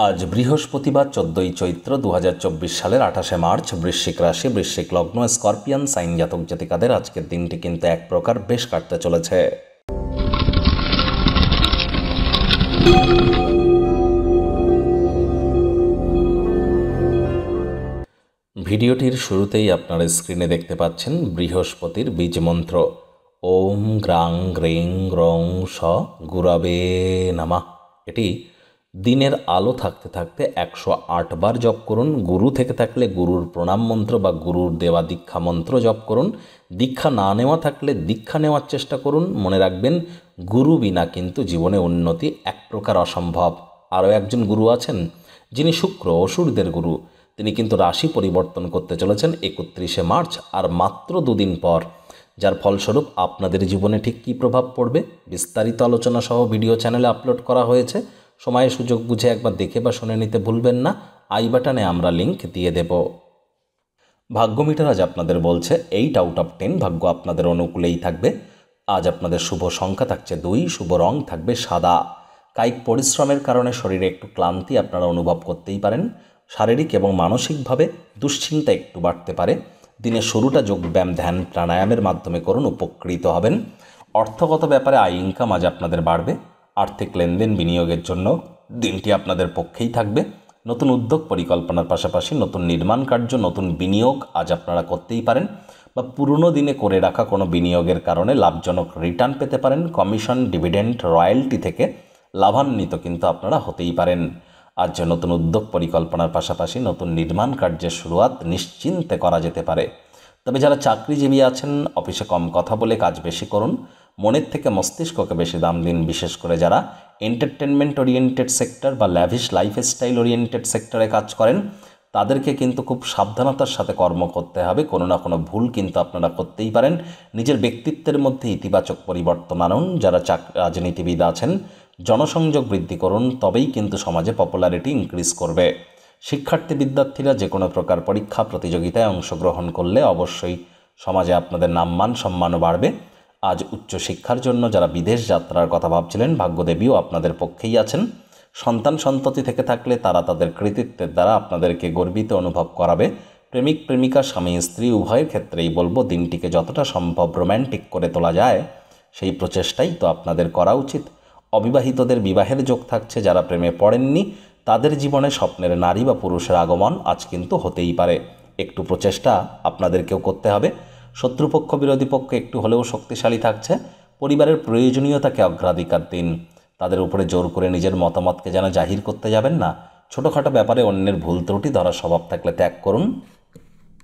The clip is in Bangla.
আজ বৃহস্পতিবার 14ই চৈত্র 2024 সালের 28শে মার্চ। বৃশ্চিক রাশি, বৃশ্চিক লগ্ন, স্করপিয়ান সাইন জাতক জাতিকাদের আজকের দিনটি কিন্তু এক প্রকার বেশ কাটতে চলেছে। ভিডিওটির শুরুতেই আপনারা স্ক্রিনে দেখতে পাচ্ছেন বৃহস্পতির বীজ মন্ত্র ওম গ্রাং গ্রিং গ্রং স গুরবে নমঃ। এটি দিনের আলো থাকতে থাকতে 108 বার জপ করুন। গুরু থেকে থাকলে গুরুর প্রণাম মন্ত্র বা গুরুর দেওয়া দীক্ষা মন্ত্র জপ করুন। দীক্ষা না নেওয়া থাকলে দীক্ষা নেওয়ার চেষ্টা করুন। মনে রাখবেন, গুরু বিনা কিন্তু জীবনে উন্নতি এক প্রকার অসম্ভব। আরও একজন গুরু আছেন যিনি শুক্র, অসুরদের গুরু। তিনি কিন্তু রাশি পরিবর্তন করতে চলেছেন 31শে মার্চ, আর মাত্র দুদিন পর, যার ফলস্বরূপ আপনাদের জীবনে ঠিক কী প্রভাব পড়বে বিস্তারিত আলোচনা সহ ভিডিও চ্যানেলে আপলোড করা হয়েছে। সময়ে সুযোগ বুঝে একবার দেখে বা শুনে নিতে ভুলবেন না। আই বাটনে আমরা লিংক দিয়ে দেব। ভাগ্য মিটার আজ আপনাদের বলছে 8 আউট অফ 10 ভাগ্য আপনাদের অনুকূলেই থাকবে। আজ আপনাদের শুভ সংখ্যা থাকছে 2, শুভ রং থাকবে সাদা। কায়িক পরিশ্রমের কারণে শরীরে একটু ক্লান্তি আপনারা অনুভব করতেই পারেন। শারীরিক এবং মানসিকভাবে দুশ্চিন্তা একটু বাড়তে পারে। দিনের শুরুটা যোগব্যায়াম, ধ্যান, প্রাণায়ামের মাধ্যমে করুন, উপকৃত হবেন। অর্থগত ব্যাপারে আয় ইনকাম আজ আপনাদের বাড়বে। আর্থিক লেনদেন, বিনিয়োগের জন্য দিনটি আপনাদের পক্ষেই থাকবে। নতুন উদ্যোগ পরিকল্পনার পাশাপাশি নতুন নির্মাণ কার্য, নতুন বিনিয়োগ আজ আপনারা করতেই পারেন, বা পুরনো দিনে করে রাখা কোনো বিনিয়োগের কারণে লাভজনক রিটার্ন পেতে পারেন। কমিশন, ডিভিডেন্ড, রয়্যালটি থেকে লাভান্বিত কিন্তু আপনারা হতেই পারেন। আজ নতুন উদ্যোগ পরিকল্পনার পাশাপাশি নতুন নির্মাণ কার্যের শুরুয়াত নিশ্চিন্তে করা যেতে পারে। তবে যারা চাকরিজীবী আছেন, অফিসে কম কথা বলে কাজ বেশি করুন। মনের থেকে মস্তিষ্ককে বেশি দাম দিন। বিশেষ করে যারা এন্টারটেনমেন্ট ওরিয়েন্টেড সেক্টর বা ল্যাভিশ লাইফস্টাইল ওরিয়েন্টেড সেক্টরে কাজ করেন, তাদেরকে কিন্তু খুব সাবধানতার সাথে কর্ম করতে হবে। কোনো না কোনো ভুল কিন্তু আপনারা করতেই পারেন। নিজের ব্যক্তিত্বের মধ্যে ইতিবাচক পরিবর্তন আনুন। যারা রাজনীতিবিদ আছেন, জনসংযোগ বৃদ্ধি করুন, তবেই কিন্তু সমাজে পপুলারিটি ইনক্রিজ করবে। শিক্ষার্থী বিদ্যার্থীরা যে কোনো প্রকার পরীক্ষা প্রতিযোগিতায় অংশগ্রহণ করলে অবশ্যই সমাজে আপনাদের নামমান সম্মানও বাড়বে। আজ উচ্চশিক্ষার জন্য যারা বিদেশ যাত্রার কথা ভাবছিলেন, ভাগ্যদেবীও আপনাদের পক্ষেই আছেন। সন্তান সন্ততি থেকে থাকলে তারা তাদের কৃতিত্বের দ্বারা আপনাদেরকে গর্বিত অনুভব করাবে। প্রেমিক প্রেমিকা, স্বামী স্ত্রী উভয়ের ক্ষেত্রেই বলবো, দিনটিকে যতটা সম্ভব রোম্যান্টিক করে তোলা যায় সেই প্রচেষ্টাই তো আপনাদের করা উচিত। অবিবাহিতদের বিবাহের যোগ থাকছে। যারা প্রেমে পড়েননি তাদের জীবনে স্বপ্নের নারী বা পুরুষের আগমন আজ কিন্তু হতেই পারে। একটু প্রচেষ্টা আপনাদেরকেও করতে হবে। শত্রুপক্ষ, বিরোধী পক্ষ একটু হলেও শক্তিশালী থাকছে। পরিবারের প্রয়োজনীয়তাকে অগ্রাধিকার দিন। তাদের উপরে জোর করে নিজের মতামতকে যেন জাহির করতে যাবেন না। ছোটোখাটো ব্যাপারে অন্যের ভুল ত্রুটি ধরার স্বভাব থাকলে ত্যাগ করুন।